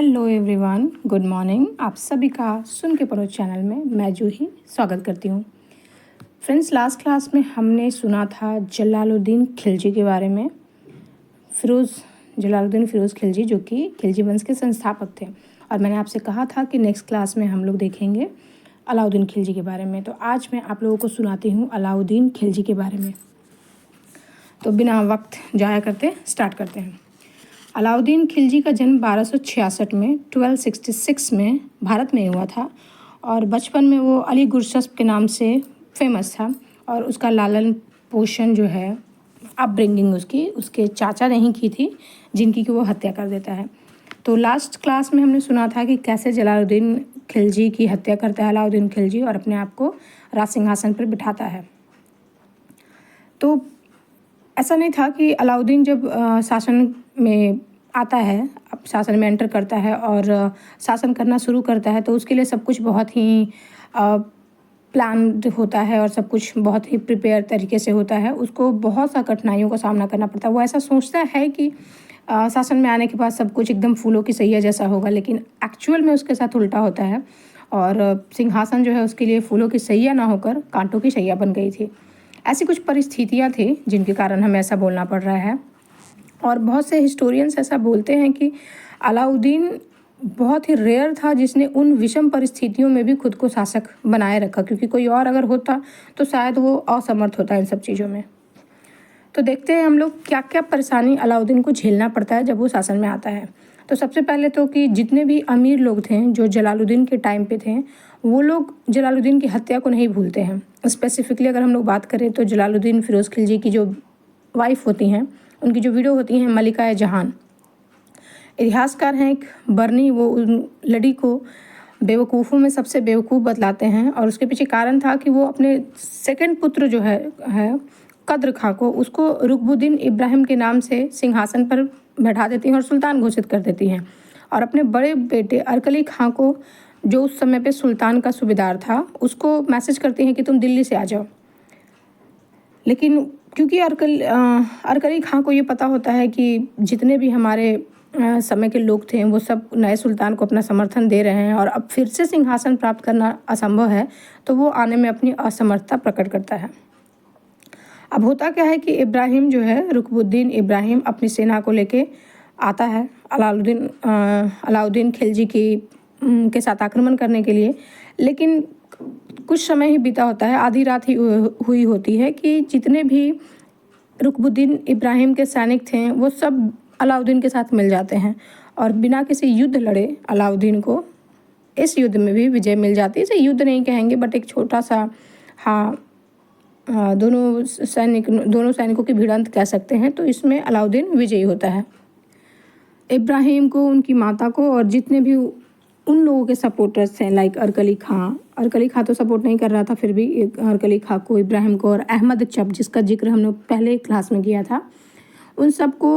Hello everyone, good morning. आप सभी का सुन के पढ़ो चैनल में मैं जूही स्वागत करती हूँ। फ्रेंड्स, लास्ट क्लास में हमने सुना था जलालुद्दीन खिलजी के बारे में। जलालुद्दीन फिरोज़ खिलजी, जो कि खिलजी वंश के संस्थापक थे। और मैंने आपसे कहा था कि नेक्स्ट क्लास में हम लोग देखेंगे अलाउद्दीन खिलजी के बारे में। तो आज मैं आप लोगों को सुनाती हूँ अलाउद्दीन खिलजी के बारे में। तो बिना वक्त जाया करते स्टार्ट करते हैं। अलाउद्दीन खिलजी का जन्म 1266 में 1266 में भारत में हुआ था और बचपन में वो अली गुरशस्प के नाम से फेमस था। और उसका लालन पोषण जो है, अपब्रिंगिंग उसके चाचा ने ही की थी, जिनकी कि वो हत्या कर देता है। तो लास्ट क्लास में हमने सुना था कि कैसे जलालुद्दीन खिलजी की हत्या करता है अलाउद्दीन खिलजी और अपने आप को राज सिंहासन पर बिठाता है। तो ऐसा नहीं था कि अलाउद्दीन जब शासन में आता है, अब शासन में एंटर करता है और शासन करना शुरू करता है, तो उसके लिए सब कुछ बहुत ही प्लान्ड होता है और सब कुछ बहुत ही प्रिपेयर तरीके से होता है। उसको बहुत सा कठिनाइयों का सामना करना पड़ता है। वो ऐसा सोचता है कि शासन में आने के बाद सब कुछ एकदम फूलों की सैया जैसा होगा, लेकिन एक्चुअल में उसके साथ उल्टा होता है और सिंहासन जो है उसके लिए फूलों की सैया ना होकर कांटों की सैया बन गई थी। ऐसी कुछ परिस्थितियाँ थी जिनके कारण हमें ऐसा बोलना पड़ रहा है। और बहुत से हिस्टोरियंस ऐसा बोलते हैं कि अलाउद्दीन बहुत ही रेयर था जिसने उन विषम परिस्थितियों में भी खुद को शासक बनाए रखा, क्योंकि कोई और अगर होता तो शायद वो असमर्थ होता इन सब चीज़ों में। तो देखते हैं हम लोग क्या क्या परेशानी अलाउद्दीन को झेलना पड़ता है जब वो शासन में आता है। तो सबसे पहले तो कि जितने भी अमीर लोग थे जो जलालुद्दीन के टाइम पे थे, वो लोग जलालुद्दीन की हत्या को नहीं भूलते हैं। स्पेसिफिकली अगर हम लोग बात करें तो जलालुद्दीन फिरोज़ खिलजी की जो वाइफ होती हैं, उनकी जो विडो होती हैं मलिका जहान, इतिहासकार हैं एक बर्नी, वो उन लड़ी को बेवकूफ़ों में सबसे बेवकूफ़ बतलाते हैं। और उसके पीछे कारण था कि वो अपने सेकंड पुत्र जो है कद्र खां को, उसको रुकबुद्दीन इब्राहिम के नाम से सिंहासन पर बैठा देती हैं और सुल्तान घोषित कर देती हैं। और अपने बड़े बेटे अरकली खां को, जो उस समय पे सुल्तान का सूबेदार था, उसको मैसेज करती हैं कि तुम दिल्ली से आ जाओ। लेकिन क्योंकि अरकली खां को ये पता होता है कि जितने भी हमारे समय के लोग थे वो सब नए सुल्तान को अपना समर्थन दे रहे हैं और अब फिर से सिंहासन प्राप्त करना असंभव है, तो वो आने में अपनी असमर्थता प्रकट करता है। अब होता क्या है कि इब्राहिम जो है, रुकबुद्दीन इब्राहिम, अपनी सेना को लेके आता है अलाउद्दीन खिलजी के साथ आक्रमण करने के लिए। लेकिन कुछ समय ही बीता होता है, आधी रात ही हुई होती है कि जितने भी रुकबुद्दीन इब्राहिम के सैनिक थे वो सब अलाउद्दीन के साथ मिल जाते हैं और बिना किसी युद्ध लड़े अलाउद्दीन को इस युद्ध में भी विजय मिल जाती है। इसे युद्ध नहीं कहेंगे, बट एक छोटा सा दोनों सैनिकों की भिड़ंत कह सकते हैं। तो इसमें अलाउद्दीन विजयी होता है। इब्राहिम को, उनकी माता को और जितने भी उन लोगों के सपोर्टर्स हैं, लाइक अरकली खां तो सपोर्ट नहीं कर रहा था, फिर भी अरकली खां को, इब्राहिम को और अहमद चप, जिसका जिक्र हमने पहले क्लास में किया था, उन सबको,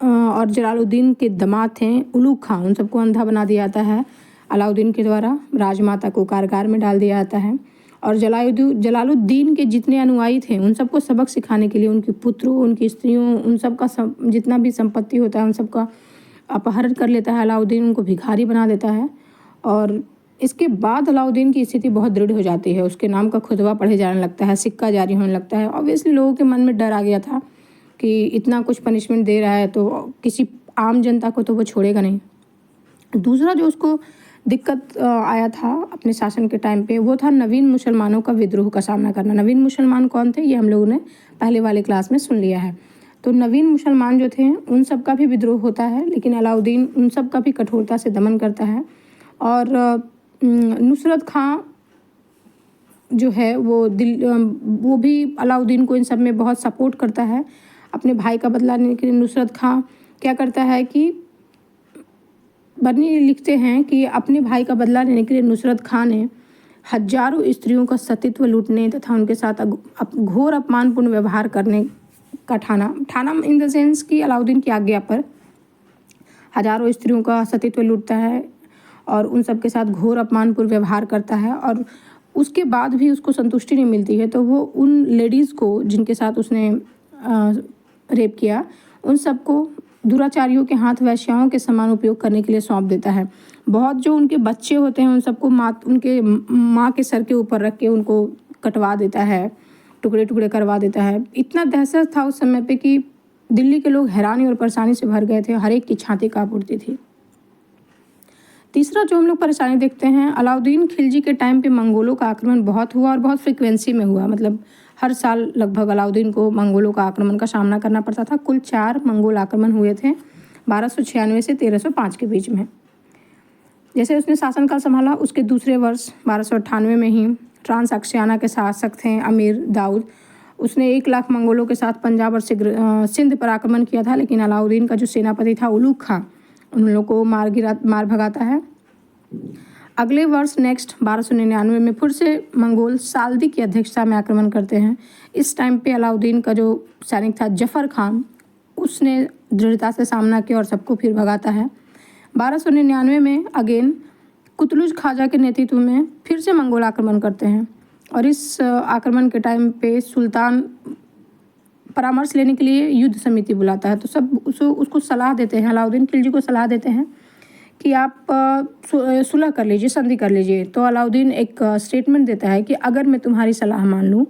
और जलालुद्दीन के दामाद थे उलूग खां, उन सबको अंधा बना दिया जाता है अलाउद्दीन के द्वारा। राजमाता को कारागार में डाल दिया जाता है और जलालुद्दीन के जितने अनुयायी थे उन सबको सबक सिखाने के लिए उनके पुत्रों, उनकी स्त्रियों, उन सब का जितना भी संपत्ति होता है उन सब का अपहरण कर लेता है अलाउद्दीन, उनको भिखारी बना देता है। और इसके बाद अलाउद्दीन की स्थिति बहुत दृढ़ हो जाती है। उसके नाम का खुतबा पढ़े जाने लगता है, सिक्का जारी होने लगता है। ऑब्वियसली लोगों के मन में डर आ गया था कि इतना कुछ पनिशमेंट दे रहा है तो किसी आम जनता को तो वो छोड़ेगा नहीं। दूसरा जो उसको दिक्कत आया था अपने शासन के टाइम पे, वो था नवीन मुसलमानों का विद्रोह का सामना करना। नवीन मुसलमान कौन थे, ये हम लोगों ने पहले वाले क्लास में सुन लिया है। तो नवीन मुसलमान जो थे उन सब का भी विद्रोह होता है, लेकिन अलाउद्दीन उन सब का भी कठोरता से दमन करता है। और नुसरत खां जो है वो भी अलाउद्दीन को इन सब में बहुत सपोर्ट करता है। अपने भाई का बदला लेने के लिए नुसरत खां क्या करता है कि बर्नी लिखते हैं कि अपने भाई का बदला लेने के लिए नुसरत खां ने हजारों स्त्रियों का सतीत्व लूटने तथा उनके साथ घोर अपमानपूर्ण व्यवहार करने का ठाना इन द सेंस कि अलाउद्दीन की आज्ञा पर हजारों स्त्रियों का सतीत्व लूटता है और उन सब के साथ घोर अपमानपूर्ण व्यवहार करता है। और उसके बाद भी उसको संतुष्टि नहीं मिलती है, तो वो उन लेडीज़ को जिनके साथ उसने रेप किया, उन सबको दुराचारियों के हाथ वेश्याओं के समान उपयोग करने के लिए सौंप देता है। बहुत जो उनके बच्चे होते हैं उन सबको उनके माँ के सर के ऊपर रख के उनको कटवा देता है, टुकड़े टुकड़े करवा देता है। इतना दहशत था उस समय पे कि दिल्ली के लोग हैरानी और परेशानी से भर गए थे, हर एक की छाती काँप उठती थी। तीसरा जो हम लोग परेशानी देखते हैं, अलाउद्दीन खिलजी के टाइम पे मंगोलों का आक्रमण बहुत हुआ और बहुत फ्रिक्वेंसी में हुआ। मतलब हर साल लगभग अलाउद्दीन को मंगोलों का आक्रमण का सामना करना पड़ता था। कुल 4 मंगोल आक्रमण हुए थे 1296 से 1305 के बीच में। जैसे उसने शासनकाल संभाला उसके दूसरे वर्ष 1298 में ही ट्रांसअक्सियाना के शासक थे अमीर दाऊद, उसने 1 लाख मंगोलों के साथ पंजाब और सिंध पर आक्रमण किया था। लेकिन अलाउद्दीन का जो सेनापति था उलूग खां उन लोगों को मार भगाता है। अगले वर्ष नेक्स्ट 1299 में फिर से मंगोल साल्दी की अध्यक्षता में आक्रमण करते हैं। इस टाइम पे अलाउद्दीन का जो सैनिक था जफर खान, उसने दृढ़ता से सामना किया और सबको फिर भगाता है। 1299 में अगेन कुतलुज खाजा के नेतृत्व में फिर से मंगोल आक्रमण करते हैं और इस आक्रमण के टाइम पे सुल्तान परामर्श लेने के लिए युद्ध समिति बुलाता है। तो सब उसको सलाह देते हैं, अलाउद्दीन खिलजी को सलाह देते हैं कि आप सुलह कर लीजिए, संधि कर लीजिए। तो अलाउद्दीन एक स्टेटमेंट देता है कि अगर मैं तुम्हारी सलाह मान लूँ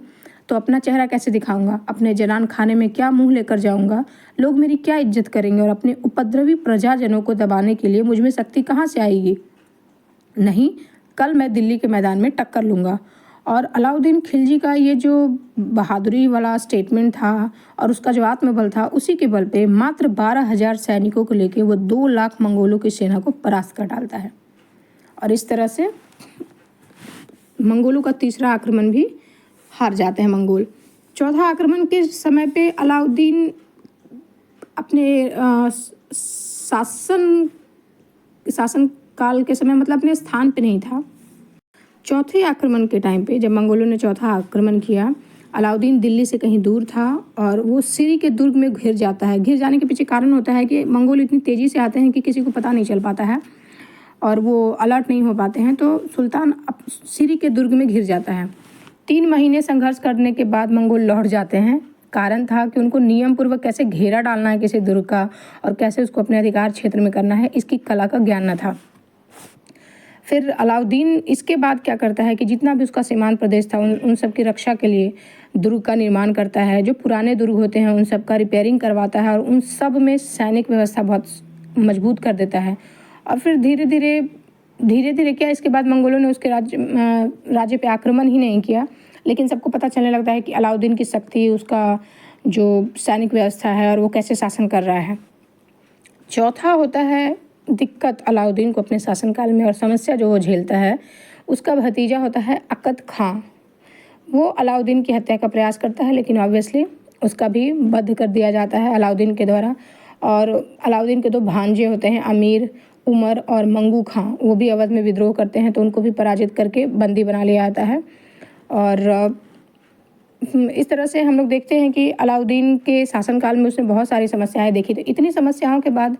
तो अपना चेहरा कैसे दिखाऊंगा, अपने जनान खाने में क्या मुंह लेकर जाऊंगा, लोग मेरी क्या इज्जत करेंगे और अपने उपद्रवी प्रजाजनों को दबाने के लिए मुझ में शक्ति कहाँ से आएगी। नहीं, कल मैं दिल्ली के मैदान में टक्कर लूँगा। और अलाउद्दीन खिलजी का ये जो बहादुरी वाला स्टेटमेंट था और उसका जो आत्मबल था, उसी के बल पे मात्र 12,000 सैनिकों को लेके वो 2 लाख मंगोलों की सेना को परास्त कर डालता है। और इस तरह से मंगोलों का तीसरा आक्रमण भी हार जाते हैं मंगोल। चौथा आक्रमण के समय पे अलाउद्दीन अपने शासन काल के समय मतलब अपने स्थान पे नहीं था। चौथे आक्रमण के टाइम पे जब मंगोलों ने चौथा आक्रमण किया, अलाउद्दीन दिल्ली से कहीं दूर था और वो सिरी के दुर्ग में घिर जाता है। घिर जाने के पीछे कारण होता है कि मंगोल इतनी तेज़ी से आते हैं कि किसी को पता नहीं चल पाता है और वो अलर्ट नहीं हो पाते हैं। तो सुल्तान सिरी के दुर्ग में घिर जाता है। 3 महीने संघर्ष करने के बाद मंगोल लौट जाते हैं। कारण था कि उनको नियम पूर्वक कैसे घेरा डालना है किसी दुर्ग का और कैसे उसको अपने अधिकार क्षेत्र में करना है, इसकी कला का ज्ञान न था। फिर अलाउद्दीन इसके बाद क्या करता है कि जितना भी उसका सीमांत प्रदेश था उन सब की रक्षा के लिए दुर्ग का निर्माण करता है। जो पुराने दुर्ग होते हैं उन सब का रिपेयरिंग करवाता है और उन सब में सैनिक व्यवस्था बहुत मजबूत कर देता है। और फिर धीरे धीरे क्या, इसके बाद मंगोलों ने उसके राज्य पे आक्रमण ही नहीं किया, लेकिन सबको पता चलने लगता है कि अलाउद्दीन की शक्ति, उसका जो सैनिक व्यवस्था है और वो कैसे शासन कर रहा है। चौथा होता है दिक्कत अलाउद्दीन को अपने शासनकाल में और समस्या जो वो झेलता है, उसका भतीजा होता है अकद खां। वो अलाउद्दीन की हत्या का प्रयास करता है, लेकिन ऑब्वियसली उसका भी वध कर दिया जाता है अलाउद्दीन के द्वारा। और अलाउद्दीन के 2 भांजे होते हैं अमीर उमर और मंगू खां, वो भी अवध में विद्रोह करते हैं, तो उनको भी पराजित करके बंदी बना लिया जाता है। और इस तरह से हम लोग देखते हैं कि अलाउद्दीन के शासनकाल में उसने बहुत सारी समस्याएं देखी। तो इतनी समस्याओं के बाद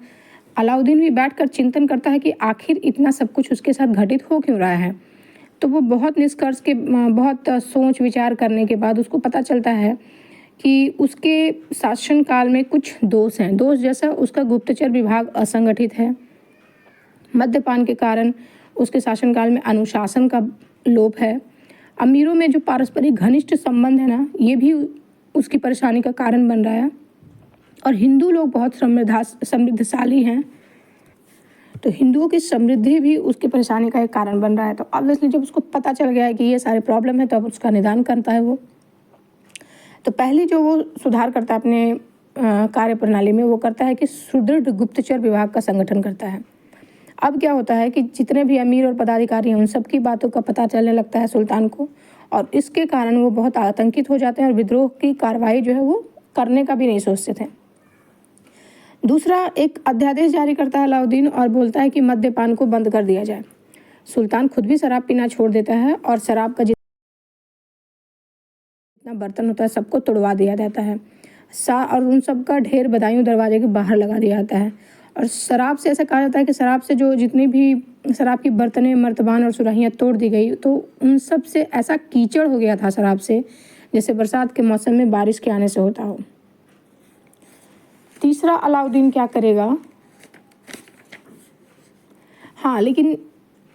अलाउद्दीन भी बैठकर चिंतन करता है कि आखिर इतना सब कुछ उसके साथ घटित हो क्यों रहा है। तो वो बहुत निष्कर्ष के बहुत सोच विचार करने के बाद उसको पता चलता है कि उसके शासनकाल में कुछ दोष हैं। दोष जैसा उसका गुप्तचर विभाग असंगठित है, मद्यपान के कारण उसके शासनकाल में अनुशासन का लोप है, अमीरों में जो पारस्परिक घनिष्ठ संबंध है ना, ये भी उसकी परेशानी का कारण बन रहा है। और हिंदू लोग बहुत समृद्धशाली हैं, तो हिंदुओं की समृद्धि भी उसकी परेशानी का एक कारण बन रहा है। तो ऑब्वियसली जब उसको पता चल गया है कि ये सारे प्रॉब्लम है, तो अब उसका निदान करता है वो। तो पहले जो वो सुधार करता है अपने कार्य प्रणाली में, वो करता है कि सुदृढ़ गुप्तचर विभाग का संगठन करता है। अब क्या होता है कि जितने भी अमीर और पदाधिकारी हैं उन सब की बातों का पता चलने लगता है सुल्तान को, और इसके कारण वो बहुत आतंकित हो जाते हैं और विद्रोह की कार्रवाई जो है वो करने का भी नहीं सोचते थे। दूसरा, एक अध्यादेश जारी करता है अलाउद्दीन और बोलता है कि मद्यपान को बंद कर दिया जाए। सुल्तान खुद भी शराब पीना छोड़ देता है और शराब का जितना बर्तन होता है सबको तोड़वा दिया जाता है और उन सब का ढेर बदायूं दरवाजे के बाहर लगा दिया जाता है। और शराब से ऐसा कहा जाता है कि शराब से जो जितनी भी शराब की बर्तनें, मर्तबान और सुराहियाँ तोड़ दी गई, तो उन सब से ऐसा कीचड़ हो गया था शराब से, जैसे बरसात के मौसम में बारिश के आने से होता हो। तीसरा अलाउद्दीन क्या करेगा, हाँ लेकिन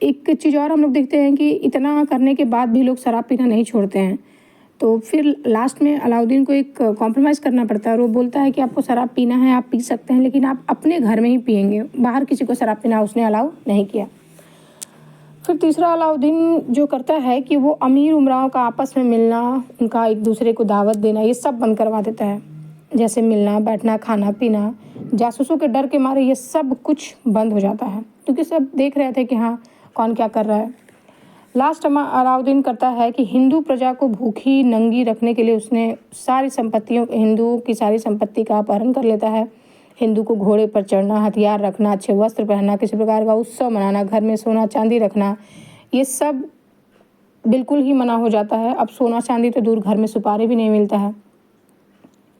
एक चीज़ और हम लोग देखते हैं कि इतना करने के बाद भी लोग शराब पीना नहीं छोड़ते हैं। तो फिर लास्ट में अलाउद्दीन को एक कॉम्प्रोमाइज़ करना पड़ता है और वो बोलता है कि आपको शराब पीना है आप पी सकते हैं, लेकिन आप अपने घर में ही पिएंगे, बाहर किसी को शराब पीना उसने अलाउ नहीं किया। फिर तीसरा अलाउद्दीन जो करता है कि वो अमीर उमराव का आपस में मिलना, उनका एक दूसरे को दावत देना, ये सब बंद करवा देता है। जैसे मिलना बैठना खाना पीना, जासूसों के डर के मारे ये सब कुछ बंद हो जाता है, क्योंकि सब देख रहे थे कि हाँ कौन क्या कर रहा है। लास्ट अलाउद्दीन करता है कि हिंदू प्रजा को भूखी नंगी रखने के लिए उसने सारी संपत्तियों, हिंदुओं की सारी संपत्ति का अपहरण कर लेता है। हिंदू को घोड़े पर चढ़ना, हथियार रखना, अच्छे वस्त्र पहनना, किसी प्रकार का उत्सव मनाना, घर में सोना चांदी रखना, ये सब बिल्कुल ही मना हो जाता है। अब सोना चांदी तो दूर, घर में सुपारी भी नहीं मिलता है।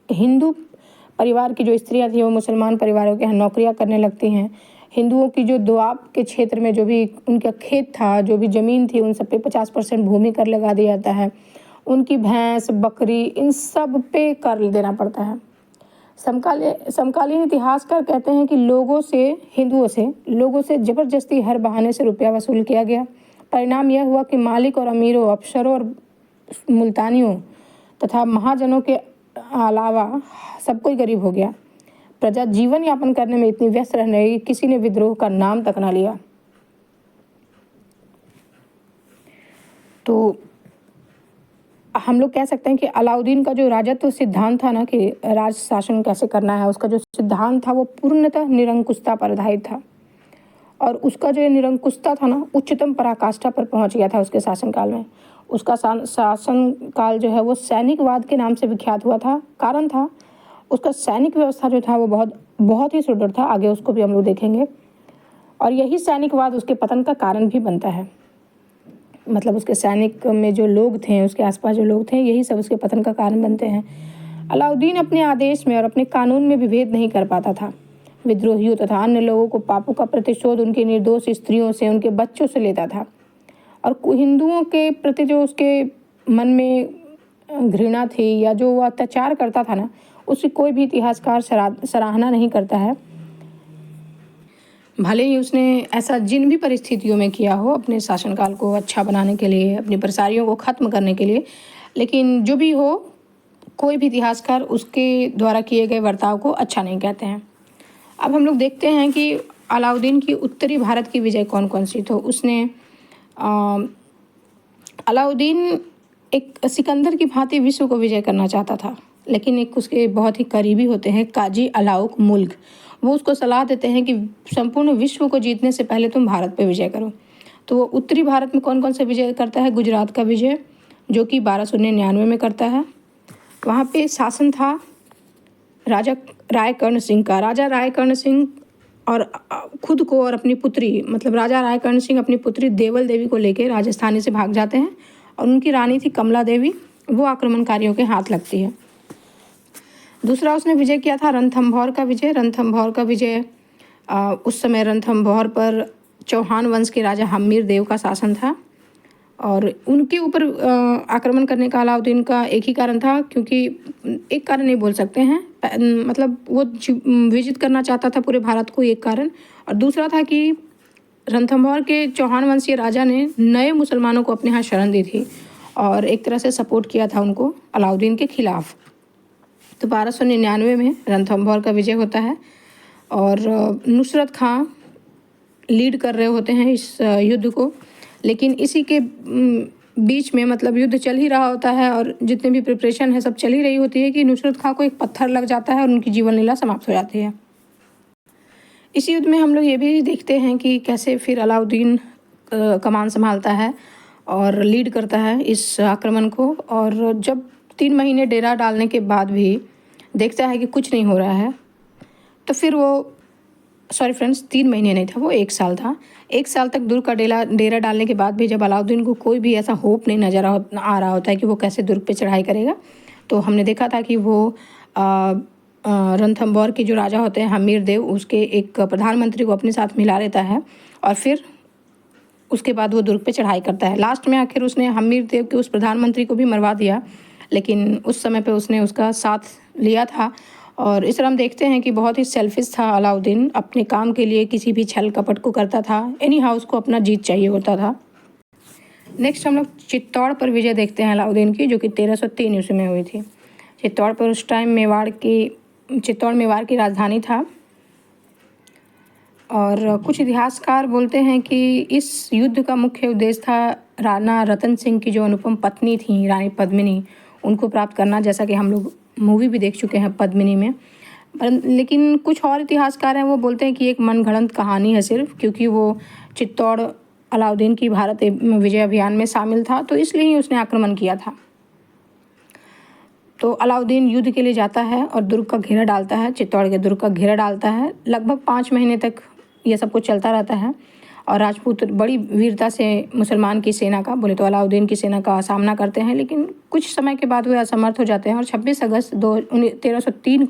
हिंदू परिवार की जो स्त्रियां थी वो मुसलमान परिवारों के यहाँ नौकरियां करने लगती हैं। हिंदुओं की जो दोआब के क्षेत्र में जो भी उनका खेत था, जो भी ज़मीन थी, उन सब पे 50% भूमि कर लगा दिया जाता है। उनकी भैंस बकरी इन सब पे कर देना पड़ता है। समकालीन इतिहासकार कहते हैं कि हिंदुओं से लोगों से ज़बरदस्ती हर बहाने से रुपया वसूल किया गया। परिणाम यह हुआ कि मालिक और अमीरों, अफसरों और मुल्तानियों तथा महाजनों के अलावा सब कोई गरीब हो गया। प्रजा जीवन यापन करने में इतनी व्यस्त रहने लगी, किसी ने विद्रोह का नाम तक ना लिया। तो हम लोग कह सकते हैं कि अलाउद्दीन का जो राजत्व सिद्धांत था ना, कि राज शासन कैसे करना है, उसका जो सिद्धांत था वो पूर्णतः निरंकुशता पर आधारित था। और उसका जो निरंकुशता था ना, उच्चतम पराकाष्ठा पर पहुंच गया था उसके शासनकाल में। उसका शासनकाल जो है वो सैनिकवाद के नाम से विख्यात हुआ था। कारण था उसका सैनिक व्यवस्था जो था वो बहुत ही सुदृढ़ था। आगे उसको भी हम लोग देखेंगे। और यही सैनिकवाद उसके पतन का कारण भी बनता है। मतलब उसके सैनिक में जो लोग थे, उसके आसपास जो लोग थे, यही सब उसके पतन का कारण बनते हैं। अलाउद्दीन अपने आदेश में और अपने कानून में विभेद नहीं कर पाता था। विद्रोहियों तथा अन्य लोगों को पापों का प्रतिशोध उनकी निर्दोष स्त्रियों से, उनके बच्चों से लेता था। और हिंदुओं के प्रति जो उसके मन में घृणा थी या जो वो अत्याचार करता था ना, उसकी कोई भी इतिहासकार सराहना नहीं करता है। भले ही उसने ऐसा जिन भी परिस्थितियों में किया हो अपने शासनकाल को अच्छा बनाने के लिए, अपनी परेशानियों को ख़त्म करने के लिए, लेकिन जो भी हो, कोई भी इतिहासकार उसके द्वारा किए गए बर्ताव को अच्छा नहीं कहते हैं। अब हम लोग देखते हैं कि अलाउद्दीन की उत्तरी भारत की विजय कौन कौन सी। तो उसने अलाउद्दीन एक सिकंदर की भांति विश्व को विजय करना चाहता था, लेकिन एक उसके बहुत ही करीबी होते हैं काजी अलाउक मुल्क, वो उसको सलाह देते हैं कि संपूर्ण विश्व को जीतने से पहले तुम भारत पे विजय करो। तो वो उत्तरी भारत में कौन कौन से विजय करता है। गुजरात का विजय जो कि 1299 में करता है। वहाँ पे शासन था राजा रायकर्ण सिंह का। राजा रायकर्ण सिंह और खुद को और अपनी पुत्री, मतलब राजा रायकर्ण सिंह अपनी पुत्री देवल देवी को लेकर राजस्थानी से भाग जाते हैं और उनकी रानी थी कमला देवी, वो आक्रमणकारियों के हाथ लगती है। दूसरा उसने विजय किया था रणथंभौर का विजय। रणथंभौर का विजय उस समय रणथंभौर पर चौहान वंश के राजा हम्मीर देव का शासन था और उनके ऊपर आक्रमण करने का अलाउद्दीन का एक ही कारण था, क्योंकि एक कारण नहीं बोल सकते हैं, मतलब वो विजित करना चाहता था पूरे भारत को, एक कारण। और दूसरा था कि रणथंभौर के चौहान वंशीय राजा ने नए मुसलमानों को अपने यहाँ शरण दी थी और एक तरह से सपोर्ट किया था उनको अलाउद्दीन के खिलाफ। तो 1299 में रणथंभौर का विजय होता है और नुसरत खां लीड कर रहे होते हैं इस युद्ध को। लेकिन इसी के बीच में, मतलब युद्ध चल ही रहा होता है और जितने भी प्रिपरेशन है सब चल ही रही होती है कि नुसरत खां को एक पत्थर लग जाता है और उनकी जीवन लीला समाप्त हो जाती है। इस युद्ध में हम लोग ये भी देखते हैं कि कैसे फिर अलाउद्दीन कमान संभालता है और लीड करता है इस आक्रमण को। और जब 3 महीने डेरा डालने के बाद भी देखता है कि कुछ नहीं हो रहा है, तो फिर वो 3 महीने नहीं था, वो 1 साल था। 1 साल तक दुर्ग का डेरा डालने के बाद भी जब अलाउद्दीन को कोई भी ऐसा होप नहीं नज़र आ रहा होता है कि वो कैसे दुर्ग पे चढ़ाई करेगा, तो हमने देखा था कि वो रणथंभौर के जो राजा होते हैं हम्मीर देव, उसके एक प्रधानमंत्री को अपने साथ मिला लेता है और फिर उसके बाद वो दुर्ग पे चढ़ाई करता है। लास्ट में आखिर उसने हम्मीर देव के उस प्रधानमंत्री को भी मरवा दिया, लेकिन उस समय पे उसने उसका साथ लिया था और इस तरह हम देखते हैं कि बहुत ही सेल्फिश था अलाउद्दीन, अपने काम के लिए किसी भी छल कपट को करता था, एनी हाउ को अपना जीत चाहिए होता था। नेक्स्ट हम लोग चित्तौड़ पर विजय देखते हैं अलाउद्दीन की, जो कि 1303 ईस्वी में हुई थी। चित्तौड़ पर उस टाइम चित्तौड़ मेवाड़ की राजधानी था। और कुछ इतिहासकार बोलते हैं कि इस युद्ध का मुख्य उद्देश्य था राणा रतन सिंह की जो अनुपम पत्नी थी रानी पद्मिनी, उनको प्राप्त करना, जैसा कि हम लोग मूवी भी देख चुके हैं पद्मिनी में। लेकिन कुछ और इतिहासकार हैं वो बोलते हैं कि एक मनगढ़ंत कहानी है सिर्फ, क्योंकि वो चित्तौड़ अलाउद्दीन की भारत विजय अभियान में शामिल था, तो इसलिए ही उसने आक्रमण किया था। तो अलाउद्दीन युद्ध के लिए जाता है और दुर्ग का घेरा डालता है, चित्तौड़ के दुर्ग का घेरा डालता है। लगभग 5 महीने तक ये सब कुछ चलता रहता है और राजपूत बड़ी वीरता से मुसलमान की सेना का, बोले तो अलाउद्दीन की सेना का सामना करते हैं, लेकिन कुछ समय के बाद वे असमर्थ हो जाते हैं और 26 अगस्त 1303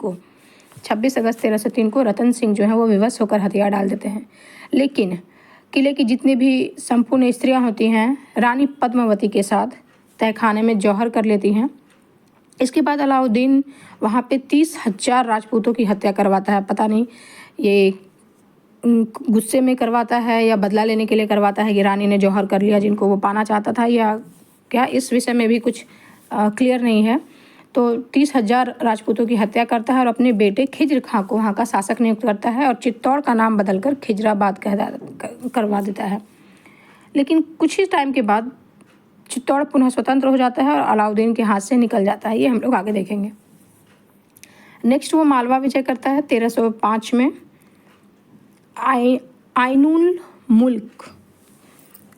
को रतन सिंह जो है वो विवश होकर हथियार डाल देते हैं। लेकिन किले की जितनी भी संपूर्ण स्त्रियां होती हैं रानी पद्मावती के साथ तहखाने में जौहर कर लेती हैं। इसके बाद अलाउद्दीन वहाँ पे 30,000 राजपूतों की हत्या करवाता है। पता नहीं ये गुस्से में करवाता है या बदला लेने के लिए करवाता है कि रानी ने जौहर कर लिया जिनको वो पाना चाहता था, या क्या, इस विषय में भी कुछ क्लियर नहीं है। तो 30,000 राजपूतों की हत्या करता है और अपने बेटे खिज्र खां को वहाँ का शासक नियुक्त करता है और चित्तौड़ का नाम बदलकर खिजराबाद करवा देता है। लेकिन कुछ ही टाइम के बाद चित्तौड़ पुनः स्वतंत्र हो जाता है और अलाउद्दीन के हाथ से निकल जाता है। ये हम लोग आगे देखेंगे। नेक्स्ट वो मालवा विजय करता है 1305 में। आइनुल मुल्क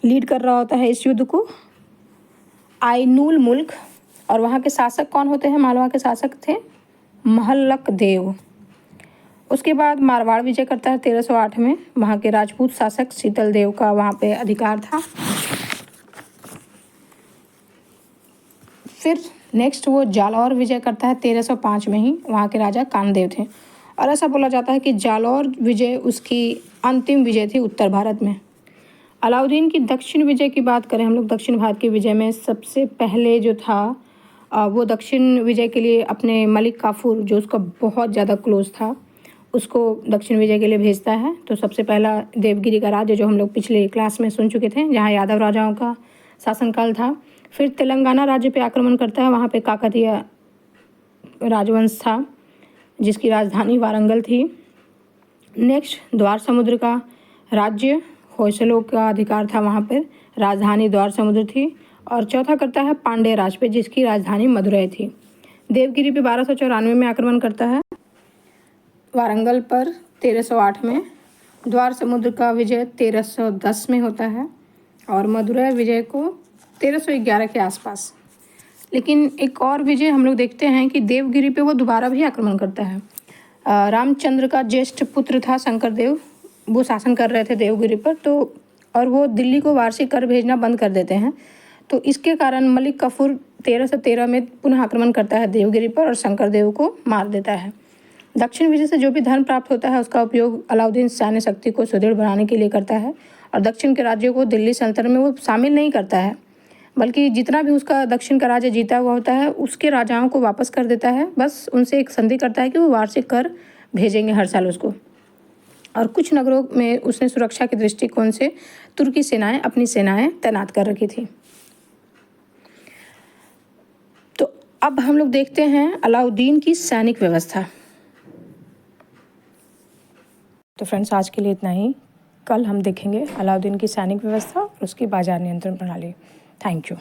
लीड कर रहा होता है इस युद्ध को, आइनुल मुल्क। और वहाँ के शासक कौन होते हैं? मालवा के शासक थे महल्लक देव। उसके बाद मारवाड़ विजय करता है 1308 में। वहाँ के राजपूत शासक शीतल देव का वहाँ पे अधिकार था। फिर नेक्स्ट वो जालौर विजय करता है 1305 में ही। वहाँ के राजा कामदेव थे और ऐसा बोला जाता है कि जालौर विजय उसकी अंतिम विजय थी उत्तर भारत में। अलाउद्दीन की दक्षिण विजय की बात करें हम लोग, दक्षिण भारत की विजय में सबसे पहले जो था वो दक्षिण विजय के लिए अपने मलिक काफूर, जो उसका बहुत ज़्यादा क्लोज था, उसको दक्षिण विजय के लिए भेजता है। तो सबसे पहला देवगिरी का राज्य जो हम लोग पिछले क्लास में सुन चुके थे, जहाँ यादव राजाओं का शासनकाल था। फिर तेलंगाना राज्य पे आक्रमण करता है। वहाँ पे काकतीय राजवंश था जिसकी राजधानी वारंगल थी। नेक्स्ट द्वार समुद्र का राज्य, होयसलों का अधिकार था वहाँ पर, राजधानी द्वार समुद्र थी। और चौथा करता है पांड्य राज पे, जिसकी राजधानी मदुरै थी। देवगिरी पे 1294 में आक्रमण करता है, वारंगल पर 1308 में, द्वार समुद्र का विजय 1310 में होता है और मदुरै विजय को 1311 के आसपास। लेकिन एक और विजय हम लोग देखते हैं कि देवगिरी पे वो दोबारा भी आक्रमण करता है। रामचंद्र का ज्येष्ठ पुत्र था शंकरदेव, वो शासन कर रहे थे देवगिरी पर, तो और वो दिल्ली को वार्षिक कर भेजना बंद कर देते हैं। तो इसके कारण मलिक काफूर 1313 में पुनः आक्रमण करता है देवगिरी पर और शंकरदेव को मार देता है। दक्षिण विजय से जो भी धन प्राप्त होता है उसका उपयोग अलाउद्दीन सैन्य शक्ति को सुदृढ़ बनाने के लिए करता है और दक्षिण के राज्यों को दिल्ली सल्तनत में वो शामिल नहीं करता है, बल्कि जितना भी उसका दक्षिण का राज्य जीता हुआ होता है उसके राजाओं को वापस कर देता है। बस उनसे एक संधि करता है कि वो वार्षिक कर भेजेंगे हर साल उसको। और कुछ नगरों में उसने सुरक्षा के दृष्टिकोण से तुर्की सेनाएं अपनी सेनाएं तैनात कर रखी थी। तो अब हम लोग देखते हैं अलाउद्दीन की सैनिक व्यवस्था। तो फ्रेंड्स, आज के लिए इतना ही। कल हम देखेंगे अलाउद्दीन की सैनिक व्यवस्था और उसकी बाजार नियंत्रण प्रणाली। Thank you.